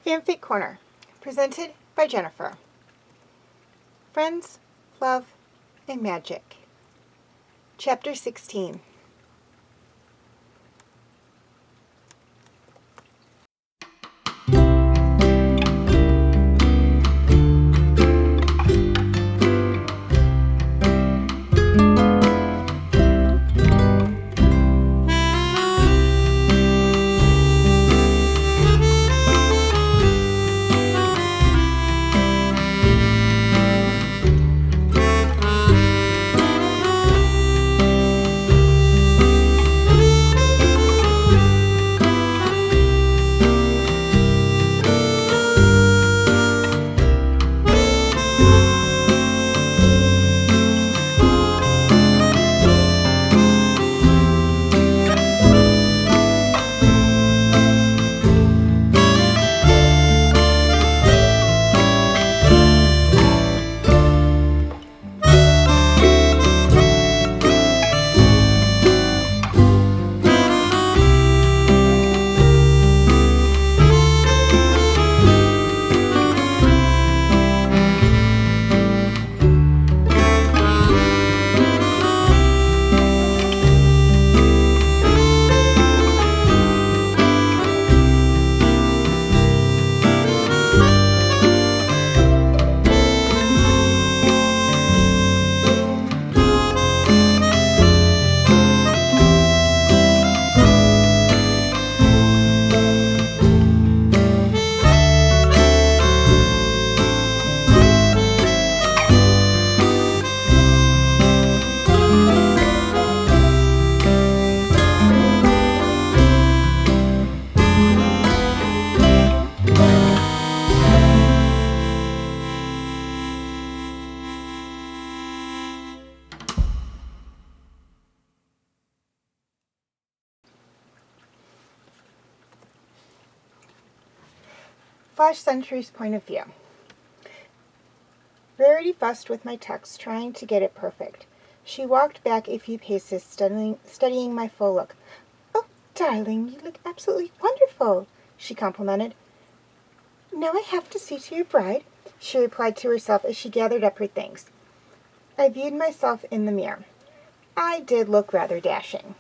Fanfic Corner, presented by Jennifer. Friends, Love, and Magic. Chapter 16. Flash Sentry's point of view. Rarity fussed with my text, trying to get it perfect. She walked back a few paces, studying my full look. "Oh, darling, you look absolutely wonderful," she complimented. "Now I have to see to your bride," she replied to herself as she gathered up her things. I viewed myself in the mirror. I did look rather dashing.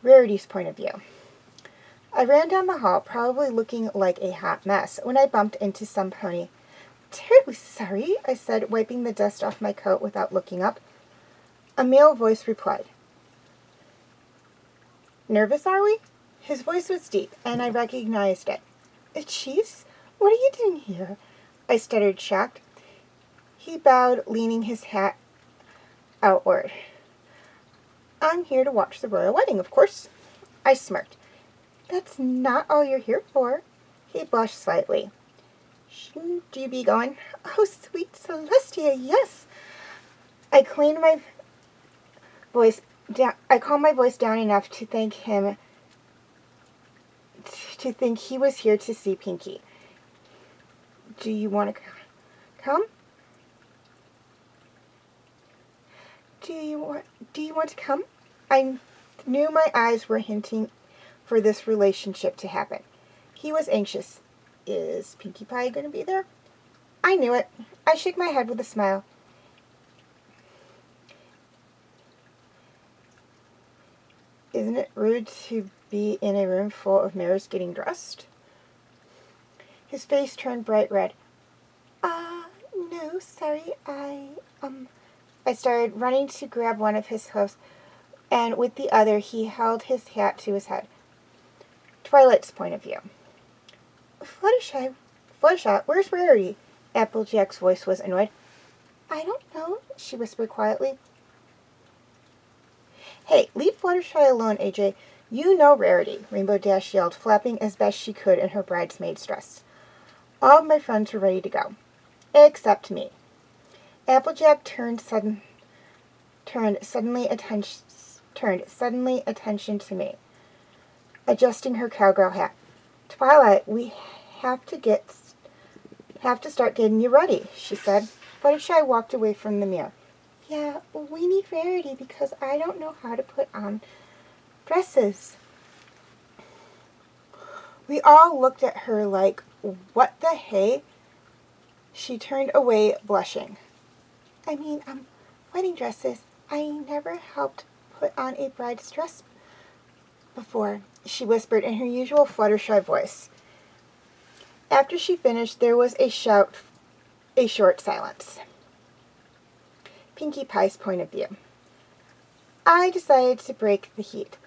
Rarity's point of view. I ran down the hall, probably looking like a hot mess, when I bumped into some pony. "Terribly sorry," I said, wiping the dust off my coat without looking up. A male voice replied. "Nervous, are we?" His voice was deep, and I recognized it. "Chiefs, what are you doing here?" I stuttered, shocked. He bowed, leaning his hat outward. "I'm here to watch the royal wedding, of course." I smirked. "That's not all you're here for." He blushed slightly. "Shouldn't you be going?" "Oh, sweet Celestia, yes." I calmed my voice down enough to thank him, to think he was here to see Pinky. "Do you want to come?" Do you want to come? I knew my eyes were hinting for this relationship to happen. He was anxious. Is Pinkie Pie going to be there? I knew it. I shook my head with a smile. Isn't it rude to be in a room full of mirrors getting dressed? His face turned bright red. No, sorry, I started running to grab one of his hooves, and with the other he held his hat to his head. Twilight's point of view. Fluttershy, where's Rarity? Applejack's voice was annoyed. I don't know, she whispered quietly. Hey, leave Fluttershy alone, AJ. You know Rarity, Rainbow Dash yelled, flapping as best she could in her bridesmaid's dress. All of my friends were ready to go, except me. Applejack turned suddenly attention to me, adjusting her cowgirl hat. Twilight, we have to start getting you ready, she said. Fluttershy walked away from the mirror. Yeah, we need Rarity because I don't know how to put on dresses. We all looked at her like, what the hey? She turned away, blushing. I mean, wedding dresses. I never helped put on a bride's dress before, she whispered in her usual Fluttershy voice. After she finished, there was a short silence. Pinkie Pie's point of view. I decided to break the heat.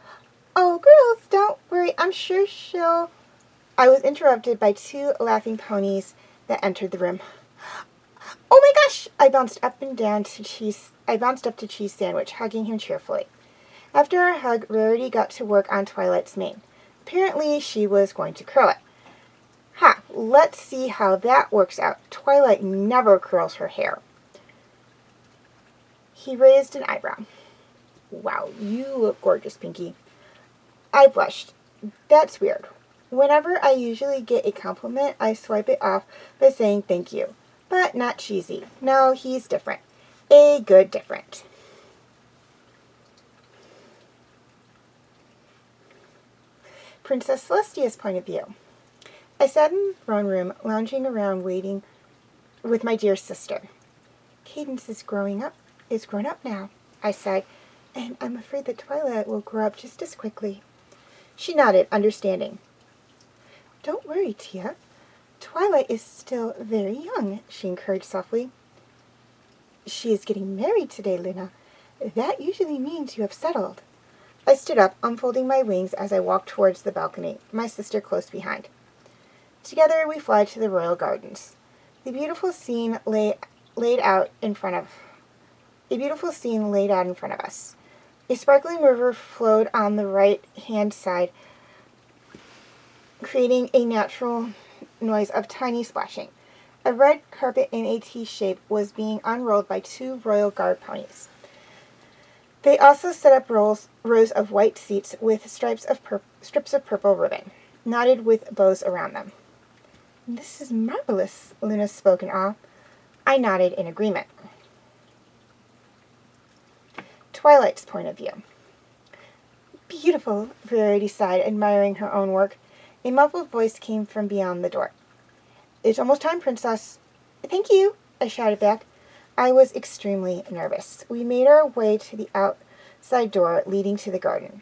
Oh, girls, don't worry. I'm sure she'll... I was interrupted by two laughing ponies that entered the room. Oh my gosh! I bounced up to Cheese Sandwich, hugging him cheerfully. After our hug, Rarity got to work on Twilight's mane. Apparently, she was going to curl it. Ha! Let's see how that works out. Twilight never curls her hair. He raised an eyebrow. Wow, you look gorgeous, Pinkie. I blushed. That's weird. Whenever I usually get a compliment, I swipe it off by saying thank you. But not cheesy. No, he's different. A good different. Princess Celestia's point of view. I sat in the throne room, lounging around waiting with my dear sister. Cadence is grown up now, I sighed, and I'm afraid that Twilight will grow up just as quickly. She nodded, understanding. Don't worry, Tia. Twilight is still very young, she encouraged softly. She is getting married today, Luna. That usually means you have settled. I stood up, unfolding my wings as I walked towards the balcony, my sister close behind. Together we fly to the royal gardens. A beautiful scene laid out in front of us. A sparkling river flowed on the right-hand side, creating a natural noise of tiny splashing. A red carpet in a T shape was being unrolled by two royal guard ponies. They also set up rows of white seats with strips of purple ribbon, knotted with bows around them. This is marvelous, Luna spoke in awe. I nodded in agreement. Twilight's point of view. Beautiful, Rarity sighed, admiring her own work. A muffled voice came from beyond the door. It's almost time, Princess. Thank you, I shouted back. I was extremely nervous. We made our way to the outside door leading to the garden.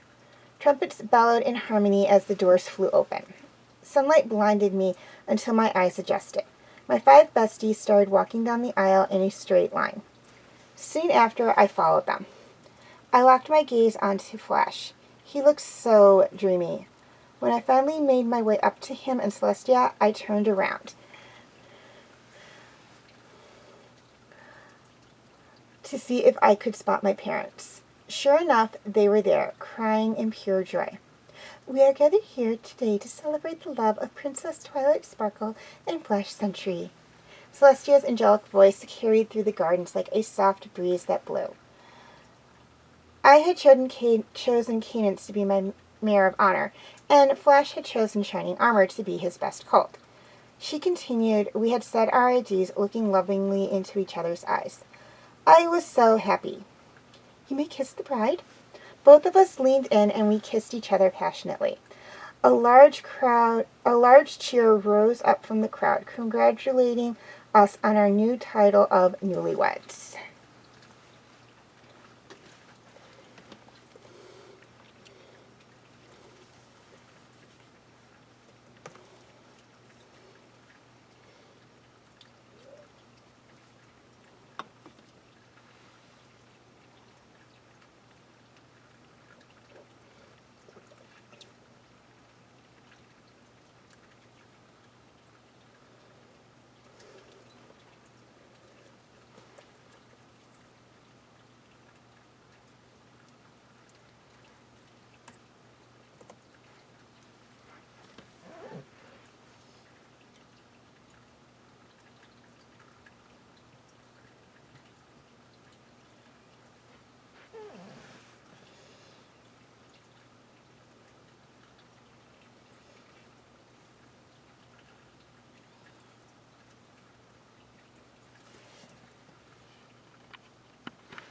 Trumpets bellowed in harmony as the doors flew open. Sunlight blinded me until my eyes adjusted. My 5 besties started walking down the aisle in a straight line. Soon after, I followed them. I locked my gaze onto Flash. He looked so dreamy. When I finally made my way up to him and Celestia, I turned around to see if I could spot my parents. Sure enough, they were there, crying in pure joy. We are gathered here today to celebrate the love of Princess Twilight Sparkle and Flash Sentry. Celestia's angelic voice carried through the gardens like a soft breeze that blew. I had chosen Cadence to be my Mayor of Honor, and Flash had chosen Shining Armor to be his best colt. She continued, we had said our IDs, looking lovingly into each other's eyes. I was so happy. You may kiss the bride." Both of us leaned in and we kissed each other passionately. A large cheer rose up from the crowd, congratulating us on our new title of newlyweds.